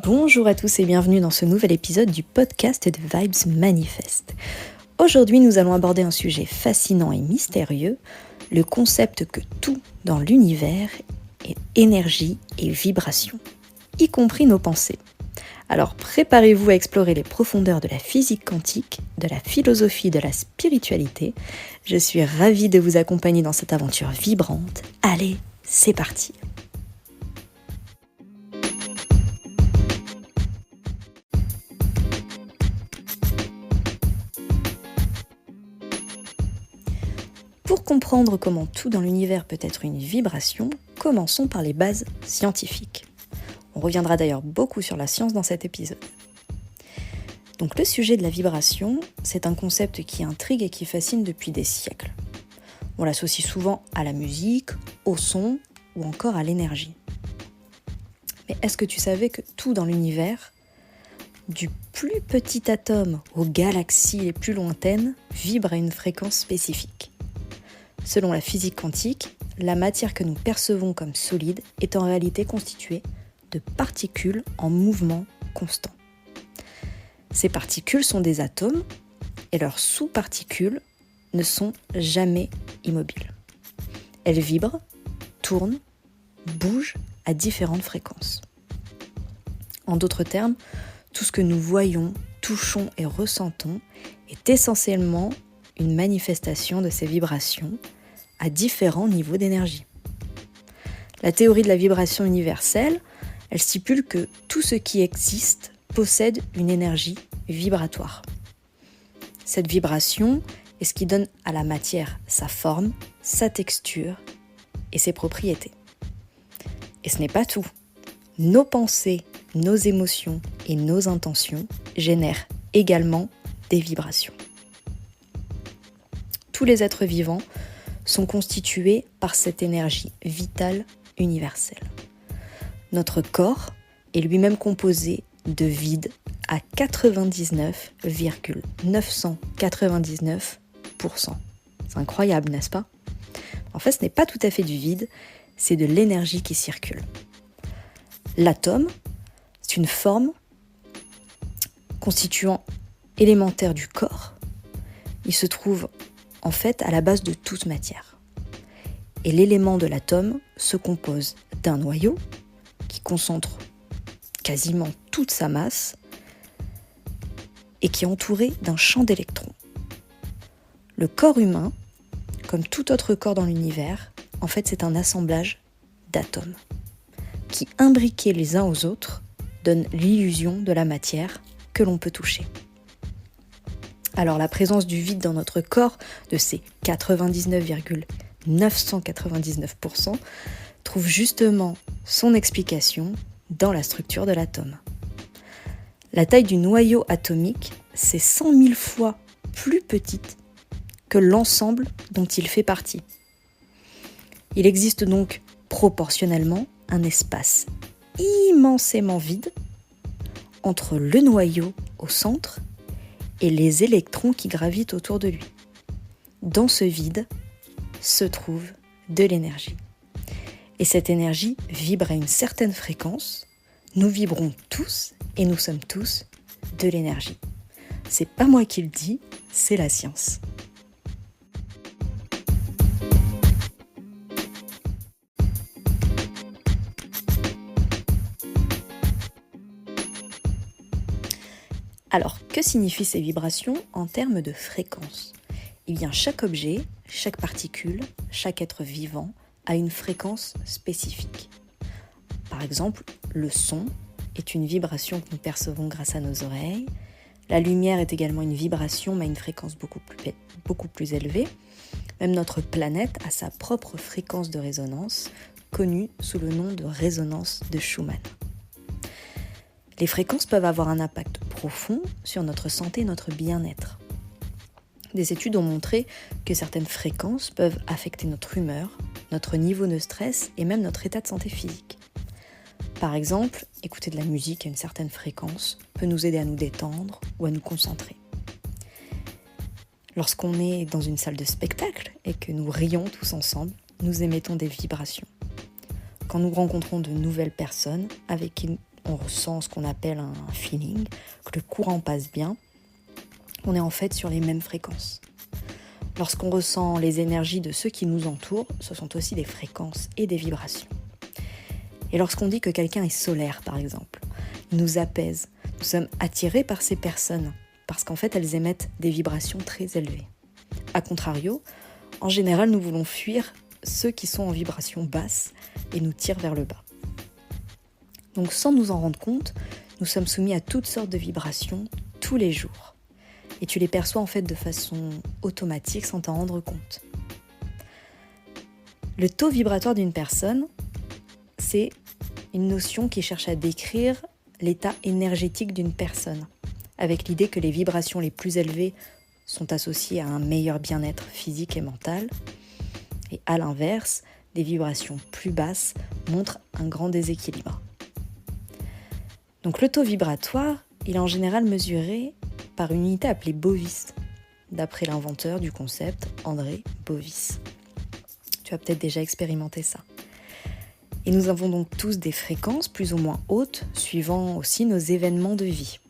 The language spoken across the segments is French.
Bonjour à tous et bienvenue dans ce nouvel épisode du podcast de Vibes Manifest. Aujourd'hui, nous allons aborder un sujet fascinant et mystérieux, le concept que tout dans l'univers est énergie et vibration, y compris nos pensées. Alors préparez-vous à explorer les profondeurs de la physique quantique, de la philosophie, de la spiritualité. Je suis ravie de vous accompagner dans cette aventure vibrante. Allez, c'est parti! Pour comprendre comment tout dans l'univers peut être une vibration, commençons par les bases scientifiques. On reviendra d'ailleurs beaucoup sur la science dans cet épisode. Donc le sujet de la vibration, c'est un concept qui intrigue et qui fascine depuis des siècles. On l'associe souvent à la musique, au son ou encore à l'énergie. Mais est-ce que tu savais que tout dans l'univers, du plus petit atome aux galaxies les plus lointaines, vibre à une fréquence spécifique ? Selon la physique quantique, la matière que nous percevons comme solide est en réalité constituée de particules en mouvement constant. Ces particules sont des atomes et leurs sous-particules ne sont jamais immobiles. Elles vibrent, tournent, bougent à différentes fréquences. En d'autres termes, tout ce que nous voyons, touchons et ressentons est essentiellement une manifestation de ces vibrations à différents niveaux d'énergie. La théorie de la vibration universelle, elle stipule que tout ce qui existe possède une énergie vibratoire. Cette vibration est ce qui donne à la matière sa forme, sa texture et ses propriétés. Et ce n'est pas tout. Nos pensées, nos émotions et nos intentions génèrent également des vibrations. Tous les êtres vivants sont constitués par cette énergie vitale universelle. Notre corps est lui-même composé de vide à 99,999%. C'est incroyable, n'est-ce pas ? En fait, ce n'est pas tout à fait du vide, c'est de l'énergie qui circule. L'atome, c'est une forme constituant élémentaire du corps. Il se trouve en fait à la base de toute matière. Et l'élément de l'atome se compose d'un noyau qui concentre quasiment toute sa masse et qui est entouré d'un champ d'électrons. Le corps humain, comme tout autre corps dans l'univers, en fait c'est un assemblage d'atomes qui, imbriqués les uns aux autres, donnent l'illusion de la matière que l'on peut toucher. Alors la présence du vide dans notre corps, de ces 99,999%, trouve justement son explication dans la structure de l'atome. La taille du noyau atomique, c'est 100 000 fois plus petite que l'ensemble dont il fait partie. Il existe donc proportionnellement un espace immensément vide entre le noyau au centre et les électrons qui gravitent autour de lui. Dans ce vide se trouve de l'énergie. Et cette énergie vibre à une certaine fréquence. Nous vibrons tous et nous sommes tous de l'énergie. C'est pas moi qui le dis, c'est la science. Alors, que signifient ces vibrations en termes de fréquence ? Eh bien, chaque objet, chaque particule, chaque être vivant a une fréquence spécifique. Par exemple, le son est une vibration que nous percevons grâce à nos oreilles. La lumière est également une vibration, mais à une fréquence beaucoup plus élevée. Même notre planète a sa propre fréquence de résonance, connue sous le nom de résonance de Schumann. Les fréquences peuvent avoir un impact profond sur notre santé et notre bien-être. Des études ont montré que certaines fréquences peuvent affecter notre humeur, notre niveau de stress et même notre état de santé physique. Par exemple, écouter de la musique à une certaine fréquence peut nous aider à nous détendre ou à nous concentrer. Lorsqu'on est dans une salle de spectacle et que nous rions tous ensemble, nous émettons des vibrations. Quand nous rencontrons de nouvelles personnes avec qui on ressent ce qu'on appelle un feeling, que le courant passe bien, on est en fait sur les mêmes fréquences. Lorsqu'on ressent les énergies de ceux qui nous entourent, ce sont aussi des fréquences et des vibrations. Et lorsqu'on dit que quelqu'un est solaire, par exemple, il nous apaise, nous sommes attirés par ces personnes, parce qu'en fait, elles émettent des vibrations très élevées. A contrario, en général, nous voulons fuir ceux qui sont en vibration basse et nous tirent vers le bas. Donc sans nous en rendre compte, nous sommes soumis à toutes sortes de vibrations tous les jours. Et tu les perçois en fait de façon automatique sans t'en rendre compte. Le taux vibratoire d'une personne, c'est une notion qui cherche à décrire l'état énergétique d'une personne, avec l'idée que les vibrations les plus élevées sont associées à un meilleur bien-être physique et mental, et à l'inverse, des vibrations plus basses montrent un grand déséquilibre. Donc le taux vibratoire, il est en général mesuré par une unité appelée Bovis, d'après l'inventeur du concept, André Bovis. Tu as peut-être déjà expérimenté ça. Et nous avons donc tous des fréquences plus ou moins hautes, suivant aussi nos événements de vie.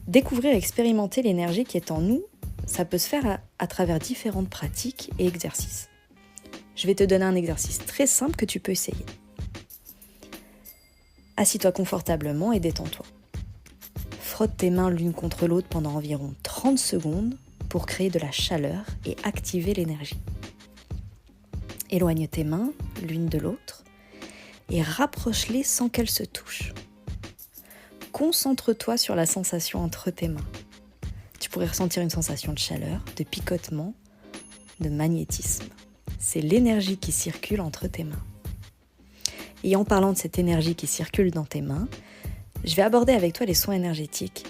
Découvrir et expérimenter l'énergie qui est en nous, ça peut se faire à travers différentes pratiques et exercices. Je vais te donner un exercice très simple que tu peux essayer. Assis-toi confortablement et détends-toi. Frotte tes mains l'une contre l'autre pendant environ 30 secondes pour créer de la chaleur et activer l'énergie. Éloigne tes mains l'une de l'autre et rapproche-les sans qu'elles se touchent. Concentre-toi sur la sensation entre tes mains. Tu pourrais ressentir une sensation de chaleur, de picotement, de magnétisme. C'est l'énergie qui circule entre tes mains. Et en parlant de cette énergie qui circule dans tes mains, je vais aborder avec toi les soins énergétiques,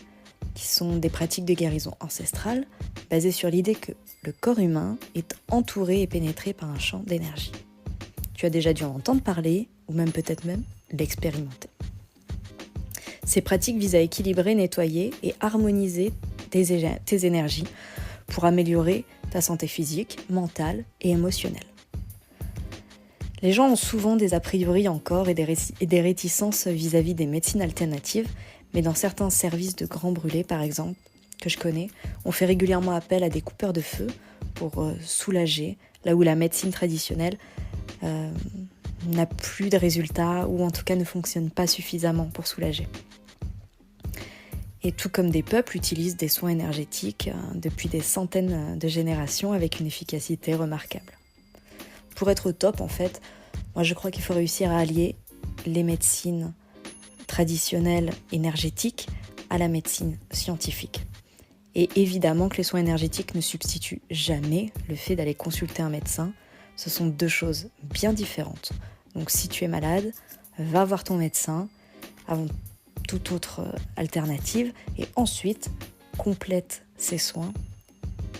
qui sont des pratiques de guérison ancestrale basées sur l'idée que le corps humain est entouré et pénétré par un champ d'énergie. Tu as déjà dû en entendre parler, ou même peut-être même l'expérimenter. Ces pratiques visent à équilibrer, nettoyer et harmoniser tes énergies pour améliorer ta santé physique, mentale et émotionnelle. Les gens ont souvent des a priori encore et des réticences vis-à-vis des médecines alternatives, mais dans certains services de grands brûlés, par exemple, que je connais, on fait régulièrement appel à des coupeurs de feu pour soulager, là où la médecine traditionnelle n'a plus de résultats ou en tout cas ne fonctionne pas suffisamment pour soulager. Et tout comme des peuples utilisent des soins énergétiques depuis des centaines de générations avec une efficacité remarquable. Pour être au top, en fait, moi je crois qu'il faut réussir à allier les médecines traditionnelles énergétiques à la médecine scientifique. Et évidemment que les soins énergétiques ne substituent jamais le fait d'aller consulter un médecin. Ce sont deux choses bien différentes. Donc si tu es malade, va voir ton médecin avant toute autre alternative et ensuite complète ces soins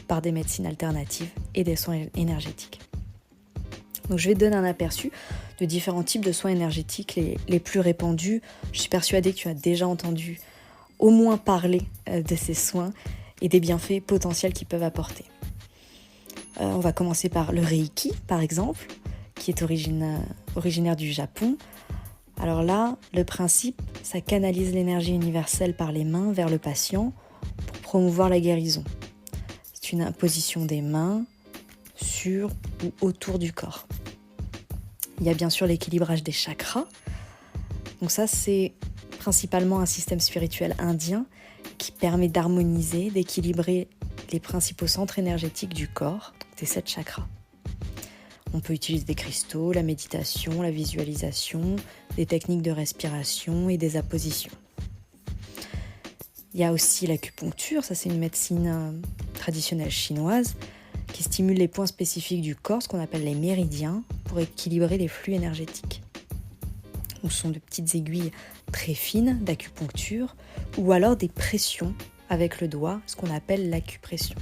par des médecines alternatives et des soins énergétiques. Donc je vais te donner un aperçu de différents types de soins énergétiques les plus répandus. Je suis persuadée que tu as déjà entendu au moins parler de ces soins et des bienfaits potentiels qu'ils peuvent apporter. On va commencer par le Reiki, par exemple, qui est originaire du Japon. Alors là, le principe, ça canalise l'énergie universelle par les mains vers le patient pour promouvoir la guérison. C'est une imposition des mains sur ou autour du corps. Il y a bien sûr l'équilibrage des chakras. Donc ça, c'est principalement un système spirituel indien qui permet d'harmoniser, d'équilibrer les principaux centres énergétiques du corps, donc des 7 chakras. On peut utiliser des cristaux, la méditation, la visualisation, des techniques de respiration et des appositions. Il y a aussi l'acupuncture, ça c'est une médecine traditionnelle chinoise qui stimule les points spécifiques du corps, ce qu'on appelle les méridiens, pour équilibrer les flux énergétiques. Ce sont de petites aiguilles très fines d'acupuncture ou alors des pressions avec le doigt, ce qu'on appelle l'acupression.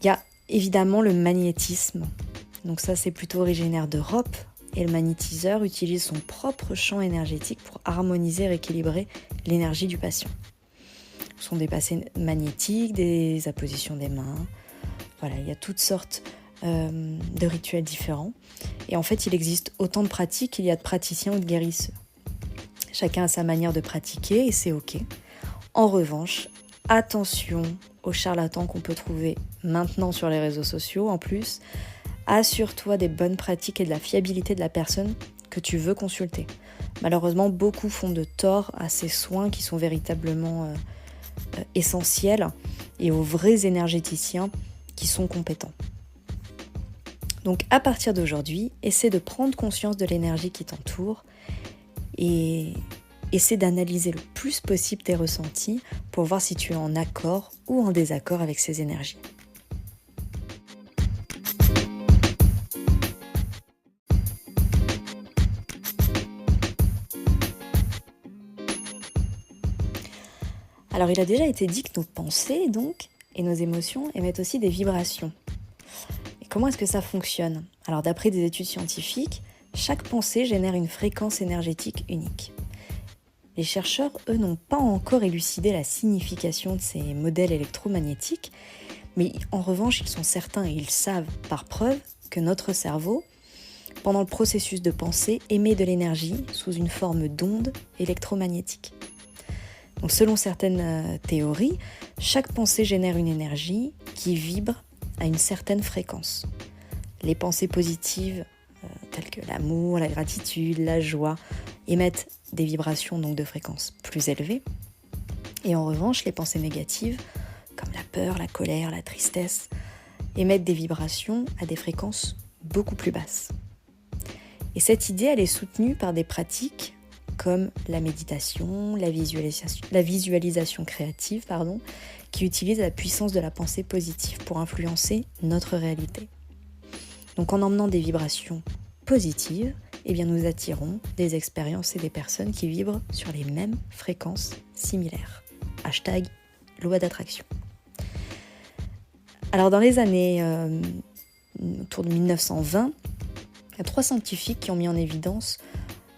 Il y a évidemment le magnétisme. Donc ça, c'est plutôt originaire d'Europe. Et le magnétiseur utilise son propre champ énergétique pour harmoniser et rééquilibrer l'énergie du patient. Ce sont des passés magnétiques, des appositions des mains. Voilà, il y a toutes sortes de rituels différents. Et en fait, il existe autant de pratiques qu'il y a de praticiens ou de guérisseurs. Chacun a sa manière de pratiquer et c'est ok. En revanche, attention aux charlatans qu'on peut trouver maintenant sur les réseaux sociaux. En plus, assure-toi des bonnes pratiques et de la fiabilité de la personne que tu veux consulter. Malheureusement, beaucoup font de tort à ces soins qui sont véritablement essentiels et aux vrais énergéticiens qui sont compétents. Donc à partir d'aujourd'hui, essaie de prendre conscience de l'énergie qui t'entoure et essaie d'analyser le plus possible tes ressentis pour voir si tu es en accord ou en désaccord avec ces énergies. Alors il a déjà été dit que nos pensées donc et nos émotions émettent aussi des vibrations. Et comment est-ce que ça fonctionne ? Alors d'après des études scientifiques, chaque pensée génère une fréquence énergétique unique. Les chercheurs, eux, n'ont pas encore élucidé la signification de ces modèles électromagnétiques, mais en revanche, ils sont certains et ils savent par preuve que notre cerveau, pendant le processus de pensée, émet de l'énergie sous une forme d'onde électromagnétique. Donc, selon certaines théories, chaque pensée génère une énergie qui vibre à une certaine fréquence. Les pensées positives, telles que l'amour, la gratitude, la joie, émettent des vibrations donc de fréquence plus élevées. Et en revanche, les pensées négatives, comme la peur, la colère, la tristesse, émettent des vibrations à des fréquences beaucoup plus basses. Et cette idée, elle est soutenue par des pratiques comme la méditation, la visualisation créative, qui utilisent la puissance de la pensée positive pour influencer notre réalité. Donc en emmenant des vibrations positives, nous attirons des expériences et des personnes qui vibrent sur les mêmes fréquences similaires. #loi d'attraction. Alors dans les années autour de 1920, il y a 3 scientifiques qui ont mis en évidence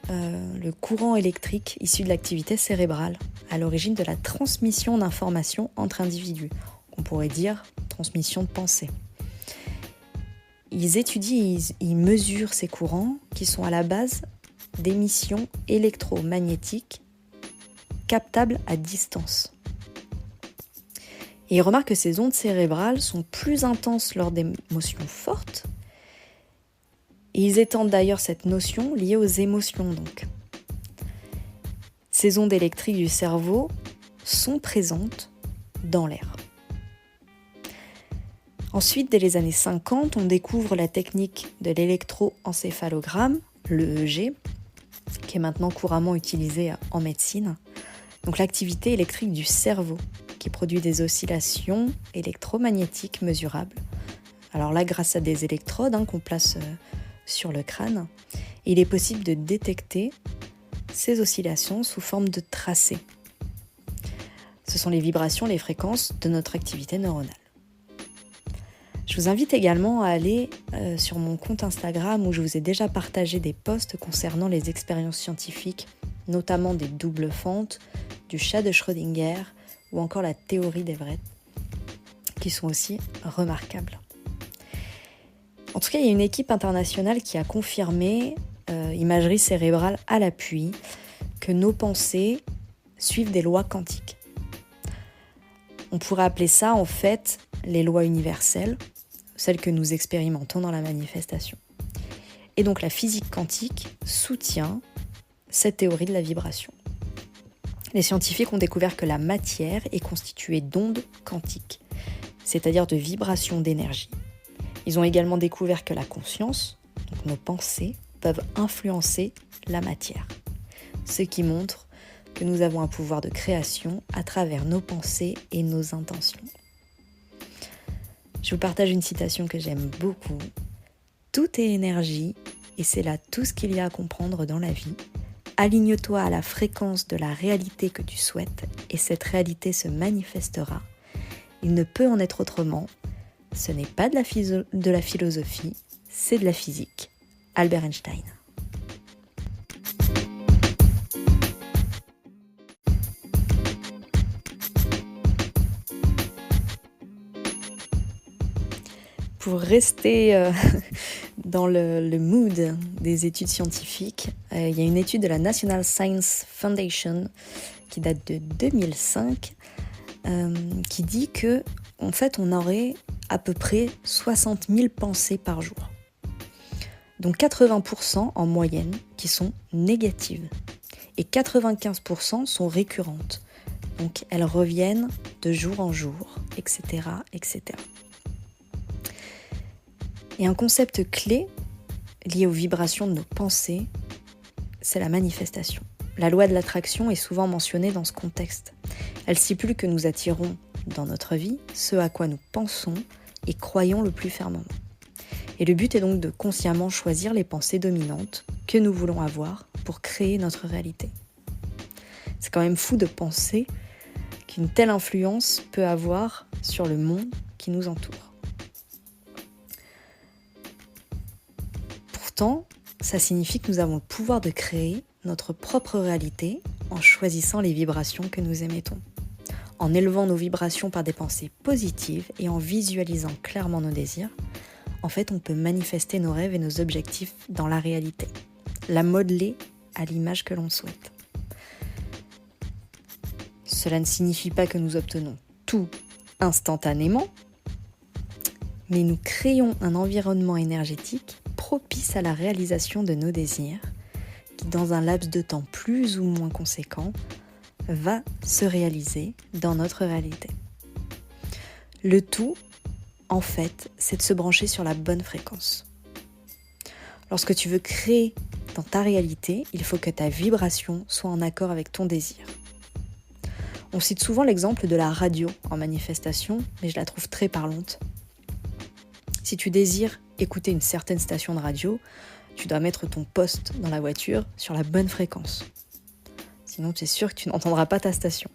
le courant électrique issu de l'activité cérébrale à l'origine de la transmission d'informations entre individus. On pourrait dire transmission de pensée. Ils étudient et ils mesurent ces courants qui sont à la base d'émissions électromagnétiques captables à distance. Et ils remarquent que ces ondes cérébrales sont plus intenses lors d'émotions fortes. Et ils étendent d'ailleurs cette notion liée aux émotions donc. Ces ondes électriques du cerveau sont présentes dans l'air. Ensuite, dès les années 50, on découvre la technique de l'électroencéphalogramme, l'EEG, qui est maintenant couramment utilisée en médecine. Donc l'activité électrique du cerveau, qui produit des oscillations électromagnétiques mesurables. Alors là, grâce à des électrodes qu'on place sur le crâne, il est possible de détecter ces oscillations sous forme de tracés. Ce sont les vibrations, les fréquences de notre activité neuronale. Je vous invite également à aller sur mon compte Instagram où je vous ai déjà partagé des posts concernant les expériences scientifiques, notamment des doubles fentes, du chat de Schrödinger ou encore la théorie d'Everett, qui sont aussi remarquables. En tout cas, il y a une équipe internationale qui a confirmé, imagerie cérébrale à l'appui, que nos pensées suivent des lois quantiques. On pourrait appeler ça en fait les lois universelles, celles que nous expérimentons dans la manifestation. Et donc la physique quantique soutient cette théorie de la vibration. Les scientifiques ont découvert que la matière est constituée d'ondes quantiques, c'est-à-dire de vibrations d'énergie. Ils ont également découvert que la conscience, donc nos pensées, peuvent influencer la matière, ce qui montre que nous avons un pouvoir de création à travers nos pensées et nos intentions. Je vous partage une citation que j'aime beaucoup. « Tout est énergie et c'est là tout ce qu'il y a à comprendre dans la vie. Aligne-toi à la fréquence de la réalité que tu souhaites et cette réalité se manifestera. Il ne peut en être autrement. Ce n'est pas de la philosophie, c'est de la physique. » Albert Einstein. Pour rester dans le mood des études scientifiques, il y a une étude de la National Science Foundation qui date de 2005 qui dit que en fait, on aurait à peu près 60 000 pensées par jour. Donc 80% en moyenne qui sont négatives et 95% sont récurrentes. Donc elles reviennent de jour en jour, etc., etc. Et un concept clé lié aux vibrations de nos pensées, c'est la manifestation. La loi de l'attraction est souvent mentionnée dans ce contexte. Elle stipule que nous attirons dans notre vie ce à quoi nous pensons et croyons le plus fermement. Et le but est donc de consciemment choisir les pensées dominantes que nous voulons avoir pour créer notre réalité. C'est quand même fou de penser qu'une telle influence peut avoir sur le monde qui nous entoure. Pourtant, ça signifie que nous avons le pouvoir de créer notre propre réalité en choisissant les vibrations que nous émettons. En élevant nos vibrations par des pensées positives et en visualisant clairement nos désirs, en fait, on peut manifester nos rêves et nos objectifs dans la réalité, la modeler à l'image que l'on souhaite. Cela ne signifie pas que nous obtenons tout instantanément, mais nous créons un environnement énergétique propice à la réalisation de nos désirs, qui dans un laps de temps plus ou moins conséquent, va se réaliser dans notre réalité. Le tout, en fait, c'est de se brancher sur la bonne fréquence. Lorsque tu veux créer dans ta réalité, il faut que ta vibration soit en accord avec ton désir. On cite souvent l'exemple de la radio en manifestation, mais je la trouve très parlante. Si tu désires écouter une certaine station de radio, tu dois mettre ton poste dans la voiture sur la bonne fréquence. Sinon, tu es sûr que tu n'entendras pas ta station.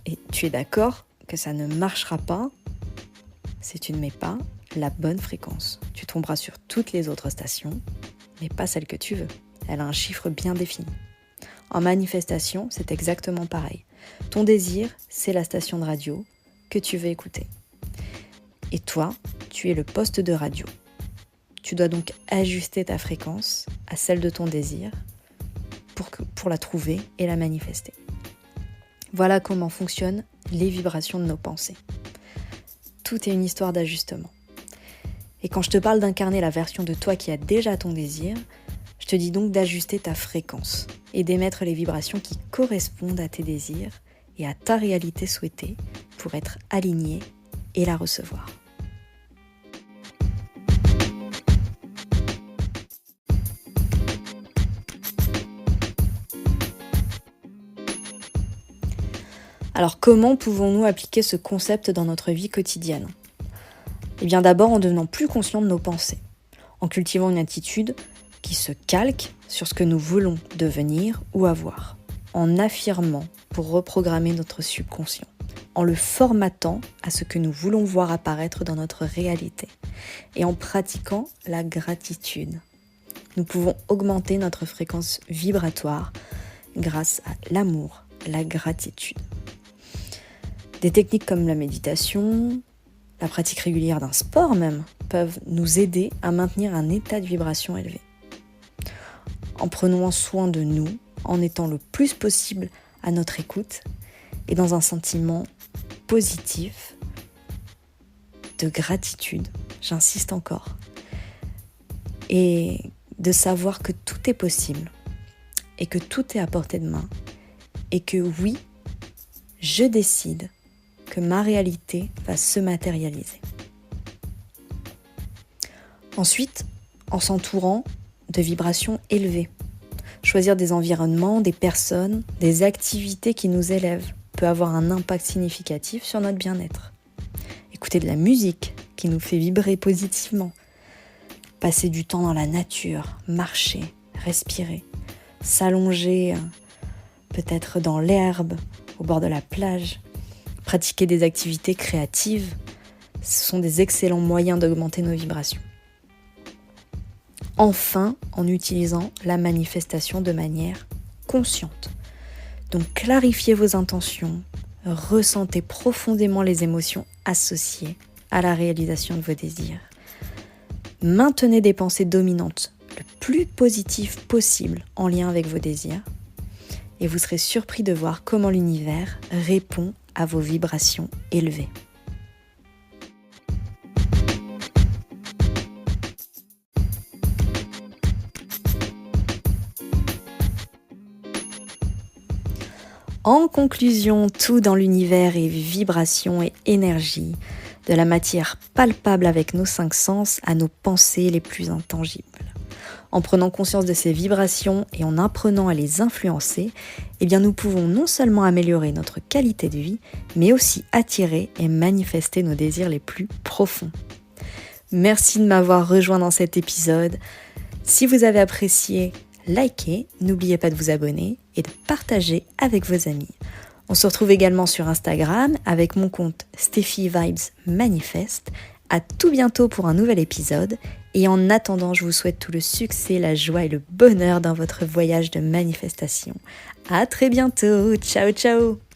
Et tu es d'accord que ça ne marchera pas si tu ne mets pas la bonne fréquence. Tu tomberas sur toutes les autres stations, mais pas celle que tu veux. Elle a un chiffre bien défini. En manifestation, c'est exactement pareil. Ton désir, c'est la station de radio que tu veux écouter. Et toi, tu es le poste de radio. Tu dois donc ajuster ta fréquence à celle de ton désir pour la trouver et la manifester. Voilà comment fonctionnent les vibrations de nos pensées. Tout est une histoire d'ajustement. Et quand je te parle d'incarner la version de toi qui a déjà ton désir, je te dis donc d'ajuster ta fréquence et d'émettre les vibrations qui correspondent à tes désirs et à ta réalité souhaitée pour être aligné et la recevoir. Alors comment pouvons-nous appliquer ce concept dans notre vie quotidienne ? Eh bien d'abord en devenant plus conscient de nos pensées, en cultivant une attitude qui se calque sur ce que nous voulons devenir ou avoir, en affirmant pour reprogrammer notre subconscient, en le formatant à ce que nous voulons voir apparaître dans notre réalité et en pratiquant la gratitude. Nous pouvons augmenter notre fréquence vibratoire grâce à l'amour, la gratitude. Des techniques comme la méditation, la pratique régulière d'un sport même, peuvent nous aider à maintenir un état de vibration élevé. En prenant soin de nous, en étant le plus possible à notre écoute et dans un sentiment positif de gratitude, j'insiste encore, et de savoir que tout est possible et que tout est à portée de main et que oui, je décide que ma réalité va se matérialiser. Ensuite, en s'entourant de vibrations élevées, choisir des environnements, des personnes, des activités qui nous élèvent peut avoir un impact significatif sur notre bien-être. Écouter de la musique qui nous fait vibrer positivement, passer du temps dans la nature, marcher, respirer, s'allonger peut-être dans l'herbe, au bord de la plage, pratiquer des activités créatives, ce sont des excellents moyens d'augmenter nos vibrations. Enfin, en utilisant la manifestation de manière consciente. Donc clarifiez vos intentions, ressentez profondément les émotions associées à la réalisation de vos désirs. Maintenez des pensées dominantes le plus positives possible en lien avec vos désirs et vous serez surpris de voir comment l'univers répond à vos vibrations élevées. En conclusion, tout dans l'univers est vibration et énergie, de la matière palpable avec nos 5 sens à nos pensées les plus intangibles. En prenant conscience de ces vibrations et en apprenant à les influencer, nous pouvons non seulement améliorer notre qualité de vie, mais aussi attirer et manifester nos désirs les plus profonds. Merci de m'avoir rejoint dans cet épisode. Si vous avez apprécié, likez, n'oubliez pas de vous abonner et de partager avec vos amis. On se retrouve également sur Instagram avec mon compte Steffi Vibes Manifeste. À tout bientôt pour un nouvel épisode et en attendant, je vous souhaite tout le succès, la joie et le bonheur dans votre voyage de manifestation. À très bientôt, ciao ciao.